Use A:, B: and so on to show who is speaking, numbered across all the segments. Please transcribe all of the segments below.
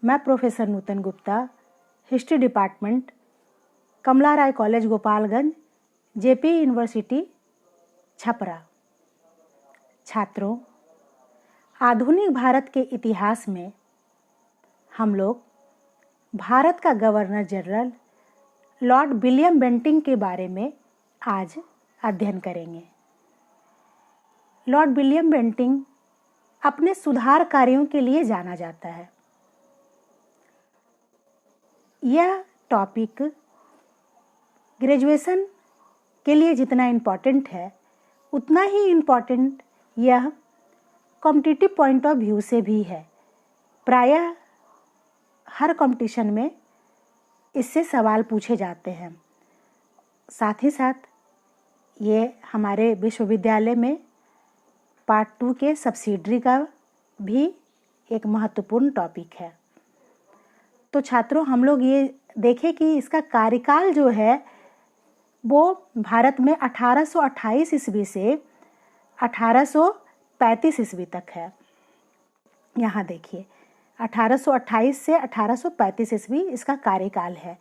A: मैं professor Nutan Gupta, history department, Kamla Rai college Gopalganj, JP university Chhapra. छात्रों, आधुनिक भारत के इतिहास में हम लोग भारत का governor general Lord William Bentinck के बारे में आज अध्ययन करेंगे। लॉर्ड विलियम बेंटिंक अपने सुधार कार्यों के लिए जाना जाता है। यह टॉपिक ग्रेजुएशन के लिए जितना इम्पॉर्टेंट है उतना ही इम्पॉर्टेंट यह कॉम्पिटिटिव पॉइंट ऑफ व्यू से भी है। प्रायः हर कंपटीशन में इससे सवाल पूछे जाते हैं। साथ ही साथ ये हमारे विश्वविद्यालय में पार्ट 2 के सब्सिडरी का भी एक महत्वपूर्ण टॉपिक है। तो छात्रों, हम लोग ये देखें कि इसका कार्यकाल जो है वो भारत में 1828 ईस्वी से 1835 ईस्वी तक है। यहाँ देखिए, 1828 से 1835 ईस्वी इसका कार्यकाल है।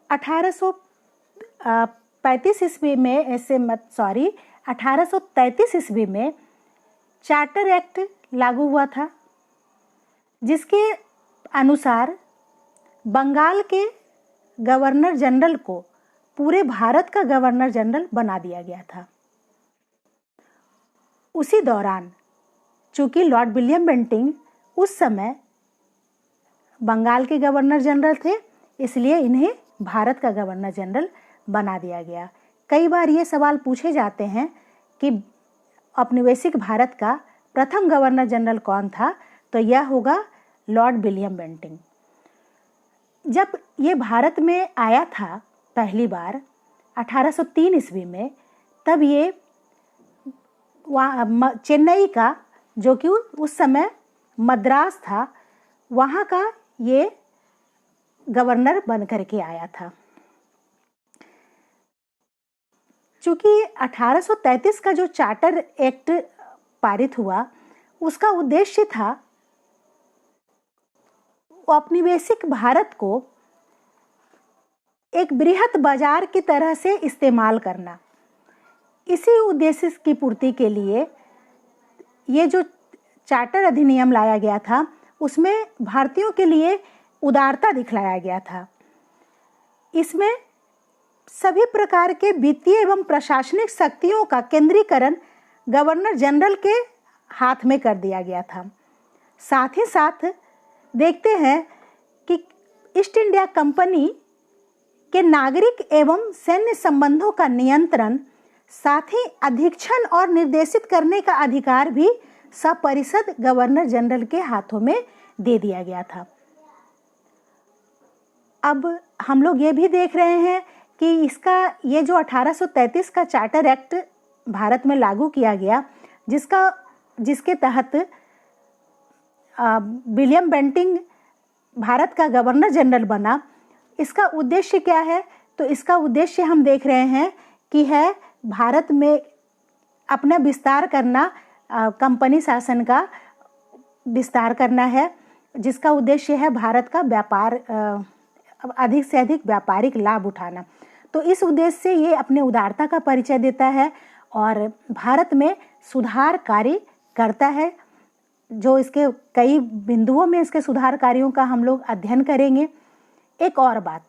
A: 1835 ईस्वी में 1833 ईस्वी में चार्टर एक्ट लागू हुआ था, जिसके अनुसार बंगाल के गवर्नर जनरल को पूरे भारत का गवर्नर जनरल बना दिया गया था। उसी दौरान चूंकि लॉर्ड विलियम बेंटिंक उस समय बंगाल के गवर्नर जनरल थे, इसलिए इन्हें भारत का गवर्नर जनरल बना दिया गया। कई बार ये सवाल पूछे जाते हैं कि औपनिवेशिक भारत का प्रथम गवर्नर जनरल कौन था, तो यह होगा लॉर्ड विलियम बेंटिंक। जब ये भारत में आया था पहली बार 1803 ईस्वी में, तब ये चेन्नई का, जो कि उस समय मद्रास था, वहाँ का ये गवर्नर बन करके आया था। चूँकि 1833 का जो चार्टर एक्ट पारित हुआ, उसका उद्देश्य था औपनिवेशिक भारत को एक बृहत बाजार की तरह से इस्तेमाल करना। इसी उद्देश्य की पूर्ति के लिए ये जो चार्टर अधिनियम लाया गया था, उसमें भारतीयों के लिए उदारता दिखलाया गया था। इसमें सभी प्रकार के वित्तीय एवं प्रशासनिक शक्तियों का केंद्रीकरण गवर्नर जनरल के हाथ में कर दिया गया था। साथ ही साथ देखते हैं कि ईस्ट इंडिया कंपनी के नागरिक एवं सैन्य संबंधों का नियंत्रण, साथ ही अधीक्षण और निर्देशित करने का अधिकार भी सपरिषद गवर्नर जनरल के हाथों में दे दिया गया था। अब हम लोग ये भी देख रहे हैं कि ये जो 1833 का चार्टर एक्ट भारत में लागू किया गया, जिसके तहत विलियम बेंटिंक भारत का गवर्नर जनरल बना, इसका उद्देश्य क्या है? तो इसका उद्देश्य हम देख रहे हैं कि है भारत में अपना विस्तार करना, कंपनी शासन का विस्तार करना है, जिसका उद्देश्य है भारत का व्यापार, अधिक से अधिक व्यापारिक लाभ उठाना। तो इस उद्देश्य से ये अपने उदारता का परिचय देता है और भारत में सुधार कार्य करता है। जो इसके कई बिंदुओं में इसके सुधार कार्यों का हम लोग अध्ययन करेंगे। एक और बात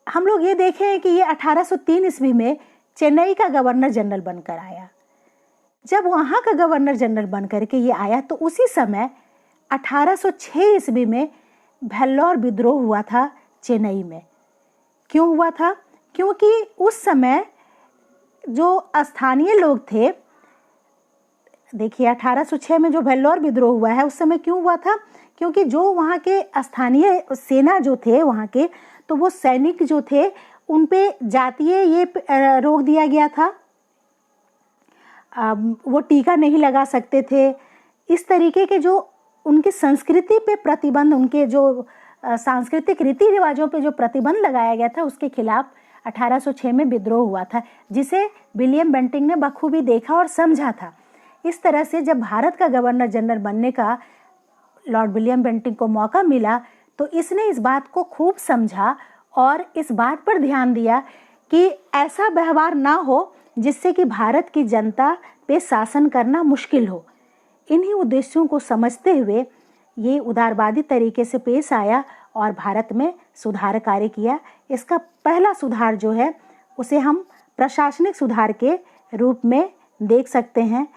A: हम लोग ये देखें कि ये 1803 ईस्वी में चेन्नई का गवर्नर जनरल बनकर आया। जब वहाँ का गवर्नर जनरल बनकर के ये आया, तो उसी समय 1806 ईस्वी में भेल्लोर विद्रोह हुआ था चेन्नई में। क्यों हुआ था? क्योंकि उस समय जो स्थानीय लोग थे, देखिए 1806 में जो भेल्लोर विद्रोह हुआ है, उस समय क्यों हुआ था? क्योंकि जो वहाँ के स्थानीय सेना जो थे वहाँ के, तो वो सैनिक जो थे उन पे जातीय ये रोक दिया गया था। वो टीका नहीं लगा सकते थे। इस तरीके के जो उनकी संस्कृति पे प्रतिबंध, उनके जो सांस्कृतिक रीति रिवाजों पे जो प्रतिबंध लगाया गया था, उसके खिलाफ 1806 में विद्रोह हुआ था, जिसे विलियम बेंटिंक ने बखूबी देखा और समझा था। इस तरह से जब भारत का गवर्नर जनरल बनने का लॉर्ड विलियम बेंटिंक को मौका मिला तो इसने इस बात को खूब समझा और इस बात पर ध्यान दिया कि ऐसा व्यवहार ना हो जिससे कि भारत की जनता पे शासन करना मुश्किल हो। इन्हीं उद्देश्यों को समझते हुए ये उदारवादी तरीके से पेश आया और भारत में सुधार कार्य किया। इसका पहला सुधार जो है उसे हम प्रशासनिक सुधार के रूप में देख सकते हैं।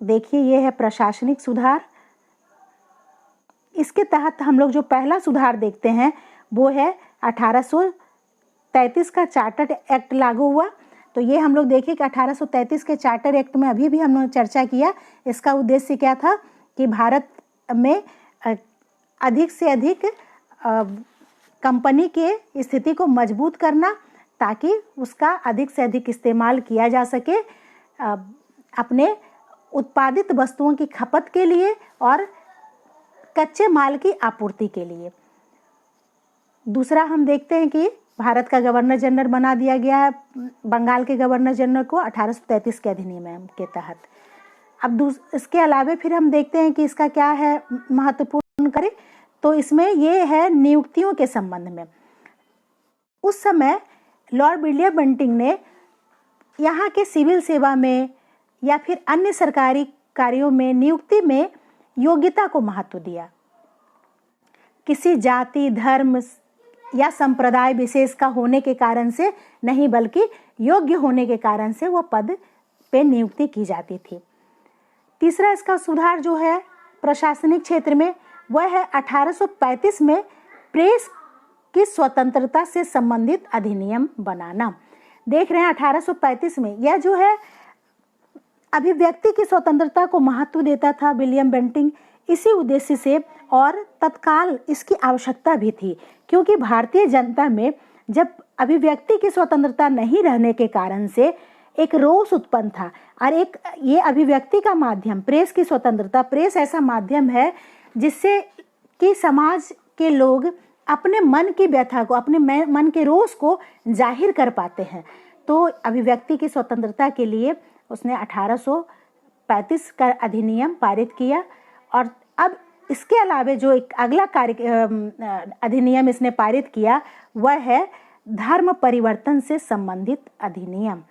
A: देखिए, ये है प्रशासनिक सुधार। इसके तहत हम लोग जो पहला सुधार देखते हैं वो है 1833 का चार्टर एक्ट लागू हुआ। तो ये हम लोग देखें कि 1833 के चार्टर एक्ट में अभी भी हम लोग चर्चा किया। इसका उद्देश्य क्या था कि भारत में अधिक से अधिक कंपनी के स्थिति को मजबूत करना ताकि उसका अधिक से अधिक इस्तेमाल किया जा सके अपने उत्पादित वस्तुओं की खपत के लिए और कच्चे माल की आपूर्ति के लिए। दूसरा हम देखते हैं कि भारत का गवर्नर जनरल बना दिया गया है बंगाल के गवर्नर जनरल को 1833 के अधिनियम के तहत। अब इसके अलावे फिर हम देखते हैं कि इसका क्या है महत्वपूर्ण करें तो इसमें ये है नियुक्तियों के संबंध में। उस समय लॉर्ड विलियम बेंटिंक ने यहाँ के सिविल सेवा में या फिर अन्य सरकारी कार्यों में नियुक्ति में योग्यता को महत्व दिया। किसी जाति, धर्म या संप्रदाय विशेष का होने के कारण से नहीं बल्कि योग्य होने के कारण से वो पद पे नियुक्ति की जाती थी। तीसरा इसका सुधार जो है प्रशासनिक क्षेत्र में वह है 1835 में प्रेस की स्वतंत्रता से संबंधित अधिनियम बनाना। देख रहे हैं 1835 में यह जो है अभिव्यक्ति की स्वतंत्रता को महत्व देता था विलियम बेंटिंक इसी उद्देश्य से, और तत्काल इसकी आवश्यकता भी थी क्योंकि भारतीय जनता में जब अभिव्यक्ति की स्वतंत्रता नहीं रहने के कारण से एक रोष उत्पन्न था। और एक ये अभिव्यक्ति का माध्यम प्रेस की स्वतंत्रता, प्रेस ऐसा माध्यम है जिससे कि समाज के लोग अपने मन की व्यथा को, अपने मन के रोष को जाहिर कर पाते हैं। तो अभिव्यक्ति की स्वतंत्रता के लिए उसने 1835 का अधिनियम पारित किया। और अब इसके अलावे जो एक अगला अधिनियम इसने पारित किया वह है धर्म परिवर्तन से संबंधित अधिनियम।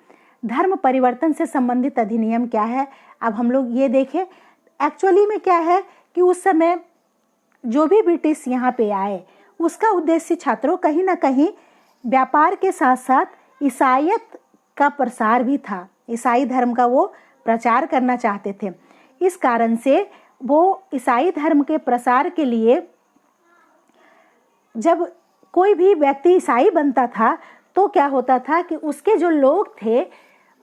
A: धर्म परिवर्तन से संबंधित अधिनियम क्या है, अब हम लोग ये देखें। एक्चुअली में क्या है कि उस समय जो भी ब्रिटिश यहाँ पे आए उसका उद्देश्य छात्रों कहीं ना कहीं व्यापार के साथ साथ ईसाईयत का प्रसार भी था। ईसाई धर्म का वो प्रचार करना चाहते थे। इस कारण से वो ईसाई धर्म के प्रसार के लिए जब कोई भी व्यक्ति ईसाई बनता था तो क्या होता था कि उसके जो लोग थे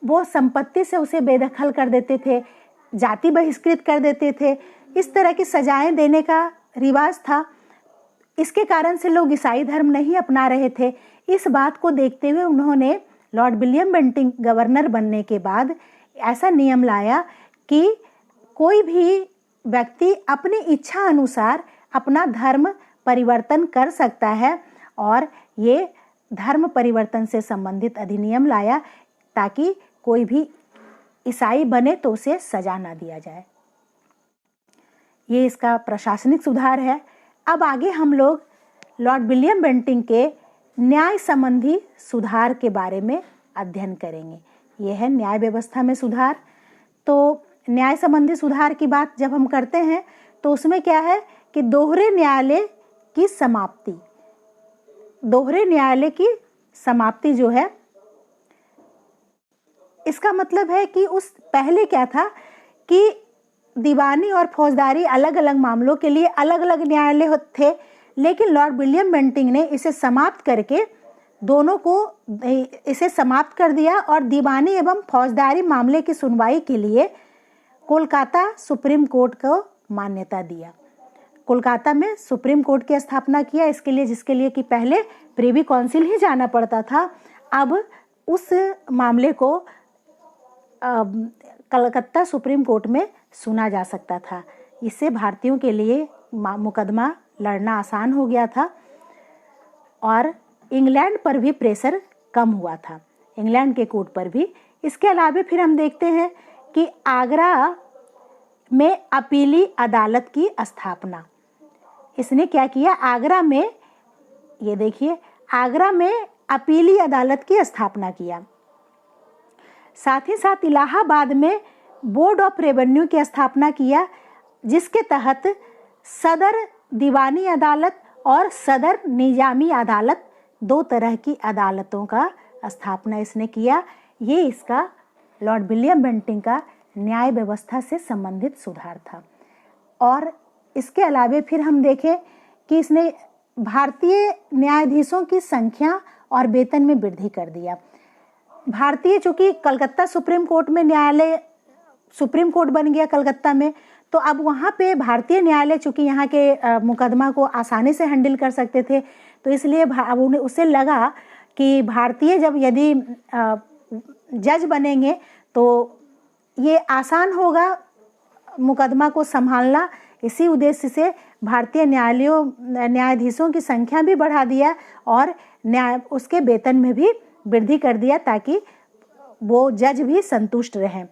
A: वो संपत्ति से उसे बेदखल कर देते थे, जाति बहिष्कृत कर देते थे। इस तरह की सजाएं देने का रिवाज था। इसके कारण से लोग ईसाई धर्म नहीं अपना रहे थे। इस बात को देखते हुए उन्होंने लॉर्ड विलियम बेंटिंक गवर्नर बनने के बाद ऐसा नियम लाया कि कोई भी व्यक्ति अपनी इच्छा अनुसार अपना धर्म परिवर्तन कर सकता है, और ये धर्म परिवर्तन से संबंधित अधिनियम लाया ताकि कोई भी ईसाई बने तो उसे सजा ना दिया जाए। ये इसका प्रशासनिक सुधार है। अब आगे हम लोग लॉर्ड विलियम बेंटिंक के न्याय संबंधी सुधार के बारे में अध्ययन करेंगे। यह है न्याय व्यवस्था में सुधार। तो न्याय संबंधी सुधार की बात जब हम करते हैं तो उसमें क्या है कि दोहरे न्यायालय की समाप्ति। दोहरे न्यायालय की समाप्ति जो है इसका मतलब है कि उस पहले क्या था कि दीवानी और फौजदारी अलग अलग मामलों के लिए अलग अलग न्यायालय थे, लेकिन लॉर्ड विलियम बेंटिंक ने इसे समाप्त करके दोनों को इसे समाप्त कर दिया और दीवानी एवं फौजदारी मामले की सुनवाई के लिए कोलकाता सुप्रीम कोर्ट को मान्यता दिया। कोलकाता में सुप्रीम कोर्ट की स्थापना किया इसके लिए, जिसके लिए कि पहले प्रिवी काउंसिल ही जाना पड़ता था। अब उस मामले को कलकत्ता सुप्रीम कोर्ट में सुना जा सकता था। इससे भारतीयों के लिए मुकदमा लड़ना आसान हो गया था और इंग्लैंड पर भी प्रेशर कम हुआ था, इंग्लैंड के कोर्ट पर भी। इसके अलावा फिर हम देखते हैं कि आगरा में अपीली अदालत की स्थापना। इसने क्या किया, आगरा में, ये देखिए, आगरा में अपीली अदालत की स्थापना किया। साथ ही साथ इलाहाबाद में बोर्ड ऑफ रेवेन्यू की स्थापना किया, जिसके तहत सदर दीवानी अदालत और सदर निजामी अदालत, 2 तरह की अदालतों का स्थापना इसने किया। ये इसका लॉर्ड विलियम बेंटिंक का न्याय व्यवस्था से संबंधित सुधार था। और इसके अलावे फिर हम देखें कि इसने भारतीय न्यायाधीशों की संख्या और वेतन में वृद्धि कर दिया। भारतीय, चूंकि कलकत्ता सुप्रीम कोर्ट में न्यायालय, सुप्रीम कोर्ट बन गया कलकत्ता में, तो अब वहाँ पे भारतीय न्यायालय चूंकि यहाँ के मुकदमा को आसानी से हैंडल कर सकते थे, तो इसलिए उन्हें उसे लगा कि भारतीय जब यदि जज बनेंगे तो ये आसान होगा मुकदमा को संभालना। इसी उद्देश्य से भारतीय न्यायाधीशों की संख्या भी बढ़ा दिया और उसके वेतन में भी वृद्धि कर दिया, ताकि वो जज भी संतुष्ट रहें।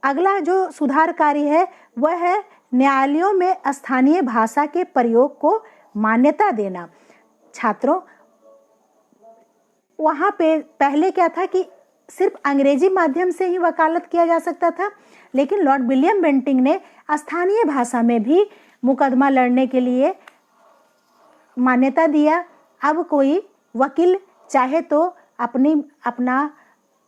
A: अगला जो सुधार कार्य है वह है न्यायालयों में स्थानीय भाषा के प्रयोग को मान्यता देना। छात्रों, वहाँ पे पहले क्या था कि सिर्फ अंग्रेजी माध्यम से ही वकालत किया जा सकता था, लेकिन लॉर्ड विलियम बेंटिंक ने स्थानीय भाषा में भी मुकदमा लड़ने के लिए मान्यता दिया। अब कोई वकील चाहे तो अपना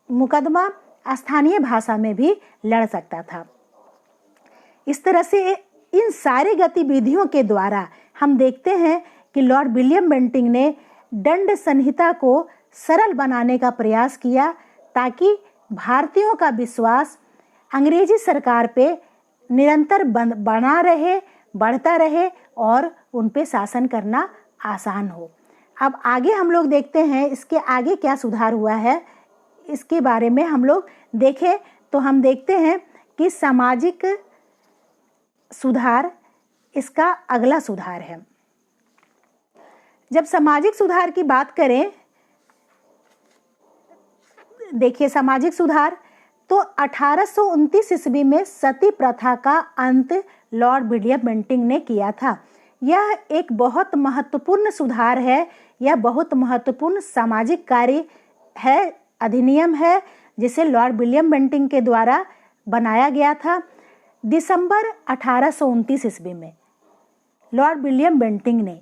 A: मुकदमा स्थानीय भाषा में भी लड़ सकता था। इस तरह से इन सारी गतिविधियों के द्वारा हम देखते हैं कि लॉर्ड विलियम बेंटिंक ने दंड संहिता को सरल बनाने का प्रयास किया, ताकि भारतीयों का विश्वास अंग्रेजी सरकार पे निरंतर बढ़ता रहे और उन पे शासन करना आसान हो। अब आगे हम लोग देखते हैं इसके आगे क्या सुधार हुआ है, इसके बारे में हम लोग देखें तो हम देखते हैं कि सामाजिक सुधार इसका अगला सुधार है। जब सामाजिक सुधार की बात करें, देखिए सामाजिक सुधार तो 1829 ईस्वी में सती प्रथा का अंत लॉर्ड विलियम बेंटिंक ने किया था। यह एक बहुत महत्वपूर्ण सुधार है, यह बहुत महत्वपूर्ण सामाजिक कार्य है, अधिनियम है, जिसे लॉर्ड विलियम बेंटिंक के द्वारा बनाया गया था। दिसंबर 1829 ईस्वी में लॉर्ड विलियम बेंटिंक ने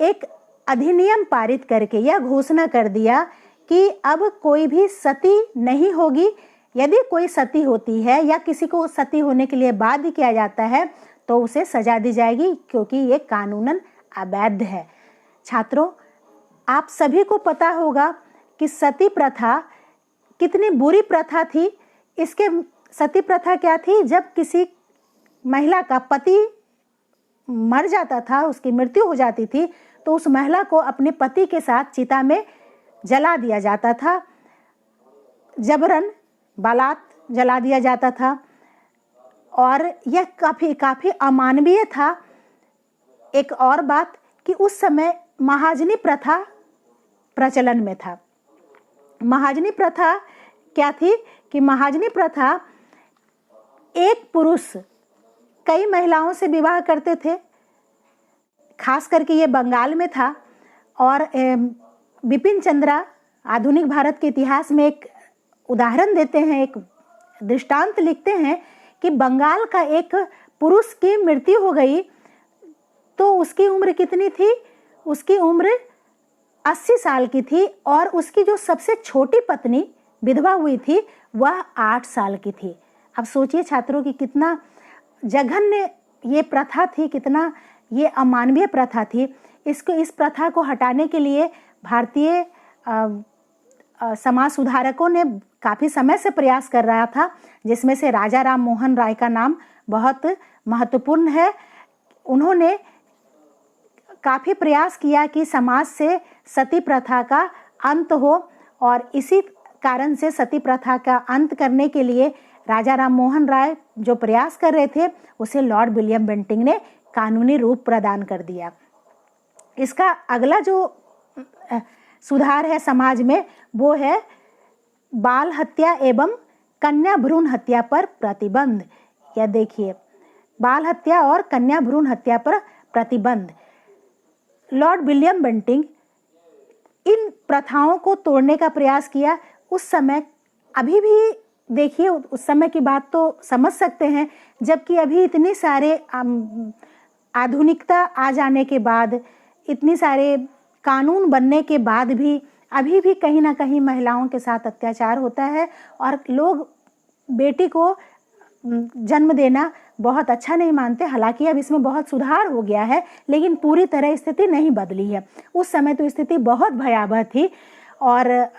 A: एक अधिनियम पारित करके यह घोषणा कर दिया कि अब कोई भी सती नहीं होगी। यदि कोई सती होती है या किसी को सती होने के लिए बाध्य किया जाता है तो उसे सजा दी जाएगी, क्योंकि ये कानूनन अवैध है। छात्रों, आप सभी को पता होगा कि सती प्रथा कितनी बुरी प्रथा थी। इसके सती प्रथा क्या थी, जब किसी महिला का पति मर जाता था, उसकी मृत्यु हो जाती थी, तो उस महिला को अपने पति के साथ चिता में जला दिया जाता था, जबरन बालात जला दिया जाता था, और यह काफ़ी अमानवीय था। एक और बात कि उस समय महाजनी प्रथा प्रचलन में था। महाजनी प्रथा क्या थी कि महाजनी प्रथा एक पुरुष कई महिलाओं से विवाह करते थे, खास करके ये बंगाल में था। और बिपिन चंद्रा आधुनिक भारत के इतिहास में एक उदाहरण देते हैं, एक दृष्टांत लिखते हैं कि बंगाल का एक पुरुष की मृत्यु हो गई तो उसकी उम्र कितनी थी, उसकी उम्र 80 साल की थी, और उसकी जो सबसे छोटी पत्नी विधवा हुई थी वह 8 साल की थी। अब सोचिए छात्रों की कितना जघन्य ये प्रथा थी, कितना ये अमानवीय प्रथा थी। इस प्रथा को हटाने के लिए भारतीय समाज सुधारकों ने काफ़ी समय से प्रयास कर रहा था, जिसमें से राजा राम मोहन राय का नाम बहुत महत्वपूर्ण है। उन्होंने काफ़ी प्रयास किया कि समाज से सती प्रथा का अंत हो, और इसी कारण से सती प्रथा का अंत करने के लिए राजा राम मोहन राय जो प्रयास कर रहे थे उसे लॉर्ड विलियम बेंटिंक ने कानूनी रूप प्रदान कर दिया। इसका अगला जो सुधार है समाज में वो है बाल हत्या एवं कन्या भ्रूण हत्या पर प्रतिबंध। या देखिए बाल हत्या और कन्या भ्रूण हत्या पर प्रतिबंध। लॉर्ड विलियम बेंटिंक इन प्रथाओं को तोड़ने का प्रयास किया। उस समय, अभी भी देखिए उस समय की बात तो समझ सकते हैं, जबकि अभी इतनी सारे आधुनिकता आ जाने के बाद, इतनी सारे कानून बनने के बाद भी अभी भी कहीं ना कहीं महिलाओं के साथ अत्याचार होता है और लोग बेटी को जन्म देना बहुत अच्छा नहीं मानते। हालांकि अब इसमें बहुत सुधार हो गया है, लेकिन पूरी तरह स्थिति नहीं बदली है। उस समय तो स्थिति बहुत भयावह थी और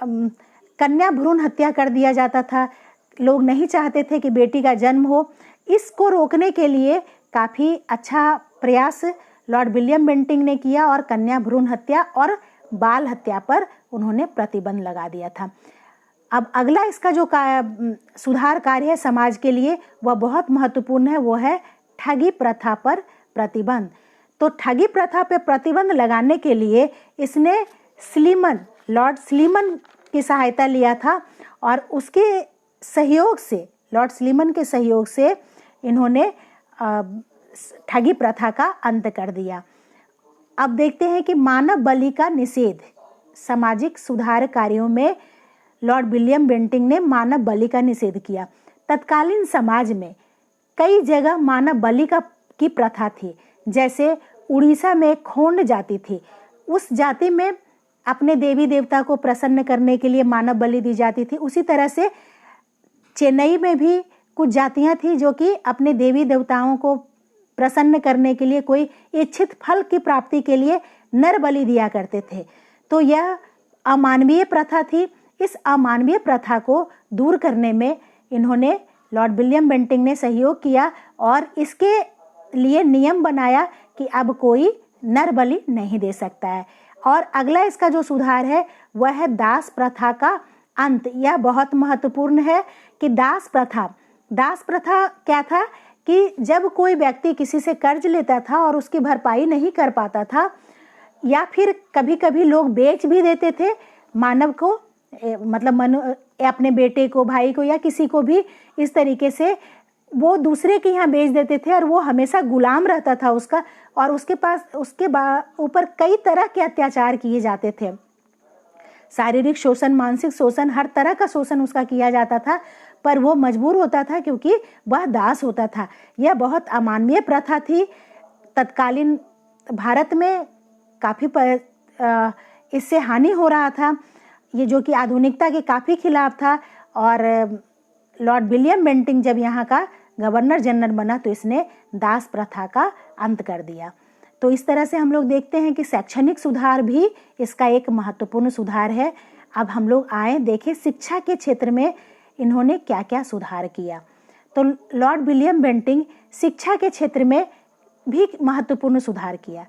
A: कन्या भ्रूण हत्या कर दिया जाता था। लोग नहीं चाहते थे कि बेटी का जन्म हो। इसको रोकने के लिए काफ़ी अच्छा प्रयास लॉर्ड विलियम बेंटिंक ने किया और कन्या भ्रूण हत्या और बाल हत्या पर उन्होंने प्रतिबंध लगा दिया था। अब अगला इसका जो सुधार कार्य है समाज के लिए, वह बहुत महत्वपूर्ण है, वो है ठगी प्रथा पर प्रतिबंध। तो ठगी प्रथा पर प्रतिबंध लगाने के लिए इसने लॉर्ड स्लीमन की सहायता लिया था और उसके सहयोग से, लॉर्ड स्लीमन के सहयोग से इन्होंने ठगी प्रथा का अंत कर दिया। अब देखते हैं कि मानव बलि का निषेध। सामाजिक सुधार कार्यों में लॉर्ड विलियम बेंटिंक ने मानव बलि का निषेध किया। तत्कालीन समाज में कई जगह मानव बलि की प्रथा थी। जैसे उड़ीसा में खोंड जाति थी, उस जाति में अपने देवी देवता को प्रसन्न करने के लिए मानव बलि दी जाती थी। उसी तरह से चेन्नई में भी कुछ जातियां थी जो कि अपने देवी देवताओं को प्रसन्न करने के लिए, कोई इच्छित फल की प्राप्ति के लिए नर बलि दिया करते थे। तो यह अमानवीय प्रथा थी। इस अमानवीय प्रथा को दूर करने में इन्होंने, लॉर्ड विलियम बेंटिंक ने सहयोग किया और इसके लिए नियम बनाया कि अब कोई नर बलि नहीं दे सकता है। और अगला इसका जो सुधार है वह है दास प्रथा का अंत। यह बहुत महत्वपूर्ण है कि दास प्रथा क्या था कि जब कोई व्यक्ति किसी से कर्ज लेता था और उसकी भरपाई नहीं कर पाता था, या फिर कभी कभी लोग बेच भी देते थे मानव को, मतलब अपने बेटे को, भाई को या किसी को भी इस तरीके से वो दूसरे के यहाँ बेच देते थे और वो हमेशा गुलाम रहता था उसका, और उसके ऊपर कई तरह के अत्याचार किए जाते थे। शारीरिक शोषण, मानसिक शोषण, हर तरह का शोषण उसका किया जाता था, पर वो मजबूर होता था क्योंकि वह दास होता था। यह बहुत अमानवीय प्रथा थी। तत्कालीन भारत में काफ़ी इससे हानि हो रहा था, ये जो कि आधुनिकता के काफ़ी खिलाफ था। और लॉर्ड विलियम बेंटिंक जब यहाँ का गवर्नर जनरल बना तो इसने दास प्रथा का अंत कर दिया। तो इस तरह से हम लोग देखते हैं कि शैक्षणिक सुधार भी इसका एक महत्वपूर्ण सुधार है। अब हम लोग आए देखें शिक्षा के क्षेत्र में इन्होंने क्या क्या सुधार किया। तो लॉर्ड विलियम बेंटिंक शिक्षा के क्षेत्र में भी महत्वपूर्ण सुधार किया।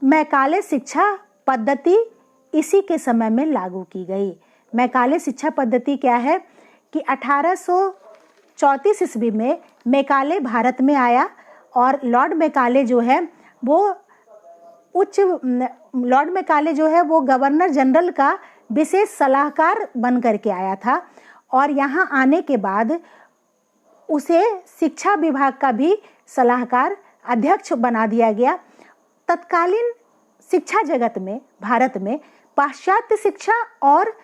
A: मैकाले शिक्षा पद्धति इसी के समय में लागू की गई। मैकाले शिक्षा पद्धति क्या है कि 1834 ईस्वी में मैकाले भारत में आया और लॉर्ड मैकाले जो है वो गवर्नर जनरल का विशेष सलाहकार बन करके आया था और यहाँ आने के बाद उसे शिक्षा विभाग का भी सलाहकार अध्यक्ष बना दिया गया। तत्कालीन शिक्षा जगत में, भारत में पाश्चात्य शिक्षा और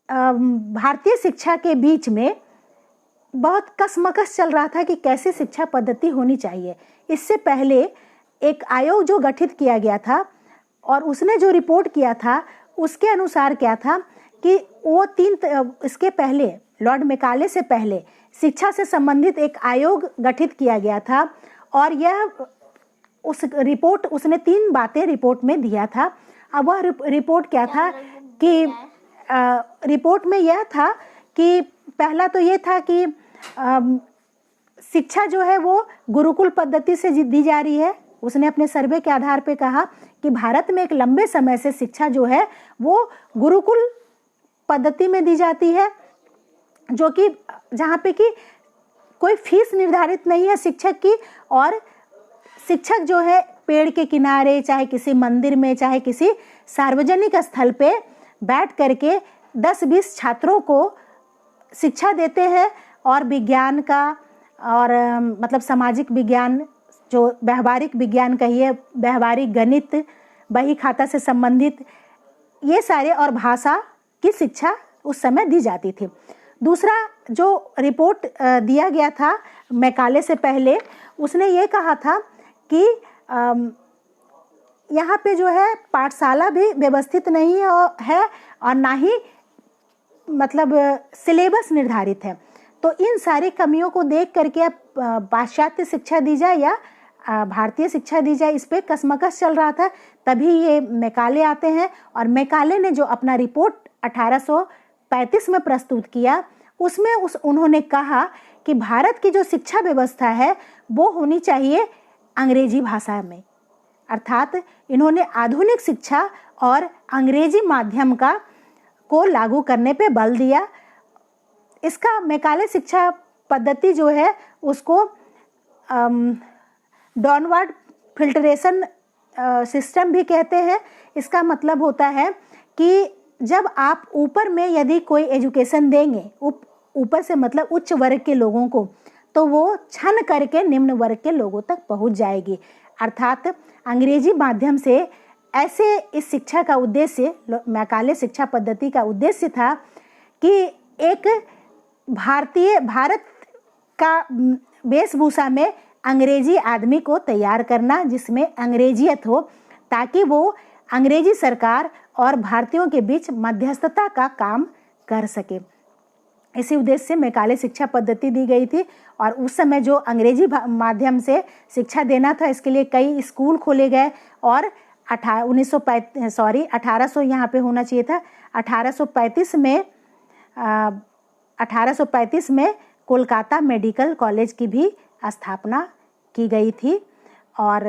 A: भारतीय शिक्षा के बीच में बहुत कसमकस चल रहा था कि कैसे शिक्षा पद्धति होनी चाहिए। इससे पहले एक आयोग जो गठित किया गया था और उसने जो रिपोर्ट किया था उसके अनुसार क्या था कि वो इसके पहले, लॉर्ड मैकाले से पहले शिक्षा से संबंधित एक आयोग गठित किया गया था और उसने 3 बातें रिपोर्ट में दिया था। अब वह रिपोर्ट क्या था कि रिपोर्ट में यह था कि पहला तो ये था कि शिक्षा जो है वो गुरुकुल पद्धति से दी जा रही है। उसने अपने सर्वे के आधार पे कहा कि भारत में एक लंबे समय से शिक्षा जो है वो गुरुकुल पद्धति में दी जाती है, जो कि जहाँ पे कि कोई फीस निर्धारित नहीं है शिक्षक की, और शिक्षक जो है पेड़ के किनारे, चाहे किसी मंदिर में, चाहे किसी सार्वजनिक स्थल पे बैठ करके 10-20 छात्रों को शिक्षा देते हैं और विज्ञान का और मतलब सामाजिक विज्ञान, जो व्यवहारिक विज्ञान कहिए, व्यवहारिक गणित, बही खाता से संबंधित ये सारे, और भाषा की शिक्षा उस समय दी जाती थी। दूसरा जो रिपोर्ट दिया गया था मैकाले से पहले, उसने ये कहा था कि यहाँ पे जो है पाठशाला भी व्यवस्थित नहीं है और ना ही मतलब सिलेबस निर्धारित है। तो इन सारी कमियों को देख करके अब पाश्चात्य शिक्षा दी जाए या भारतीय शिक्षा दी जाए, इस पे कसमकस चल रहा था। तभी ये मैकाले आते हैं और मैकाले ने जो अपना रिपोर्ट 1835 में प्रस्तुत किया, उसमें उन्होंने कहा कि भारत की जो शिक्षा व्यवस्था है वो होनी चाहिए अंग्रेजी भाषा में, अर्थात इन्होंने आधुनिक शिक्षा और अंग्रेजी माध्यम को लागू करने पे बल दिया। इसका मैकाले शिक्षा पद्धति जो है उसको डाउनवर्ड फिल्ट्रेशन सिस्टम भी कहते हैं। इसका मतलब होता है कि जब आप ऊपर में यदि कोई एजुकेशन देंगे, ऊपर से मतलब उच्च वर्ग के लोगों को, तो वो छन करके निम्न वर्ग के लोगों तक पहुंच जाएगी। अर्थात अंग्रेजी माध्यम से ऐसे इस शिक्षा का उद्देश्य, मैकाले शिक्षा पद्धति का उद्देश्य था कि एक भारत का वेशभूषा में अंग्रेजी आदमी को तैयार करना, जिसमें अंग्रेजियत हो, ताकि वो अंग्रेजी सरकार और भारतीयों के बीच मध्यस्थता का काम कर सके। इसी उद्देश्य से मैकाले शिक्षा पद्धति दी गई थी। और उस समय जो अंग्रेजी माध्यम से शिक्षा देना था, इसके लिए कई स्कूल खोले गए और 1800 यहाँ पे होना चाहिए था। 1835 में कोलकाता मेडिकल कॉलेज की भी स्थापना की गई थी। और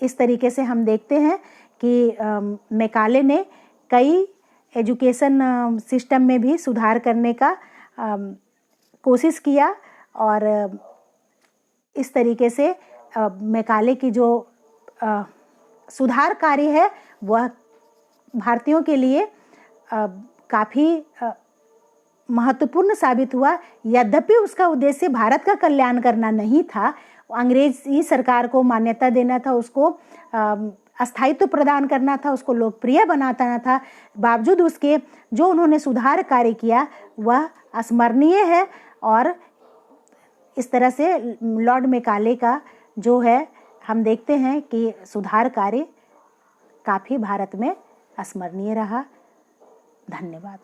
A: इस तरीके से हम देखते हैं कि मैकाले ने कई एजुकेशन सिस्टम में भी सुधार करने का कोशिश किया। और इस तरीके से मैकाले की जो सुधार कार्य है वह भारतीयों के लिए काफ़ी महत्वपूर्ण साबित हुआ। यद्यपि उसका उद्देश्य भारत का कल्याण करना नहीं था, अंग्रेजी सरकार को मान्यता देना था, उसको स्थायित्व प्रदान करना था, उसको लोकप्रिय बनाना था। बावजूद उसके जो उन्होंने सुधार कार्य किया वह स्मरणीय है। और इस तरह से लॉर्ड मैकाले का जो है, हम देखते हैं कि सुधार कार्य काफ़ी भारत में स्मरणीय रहा। धन्यवाद।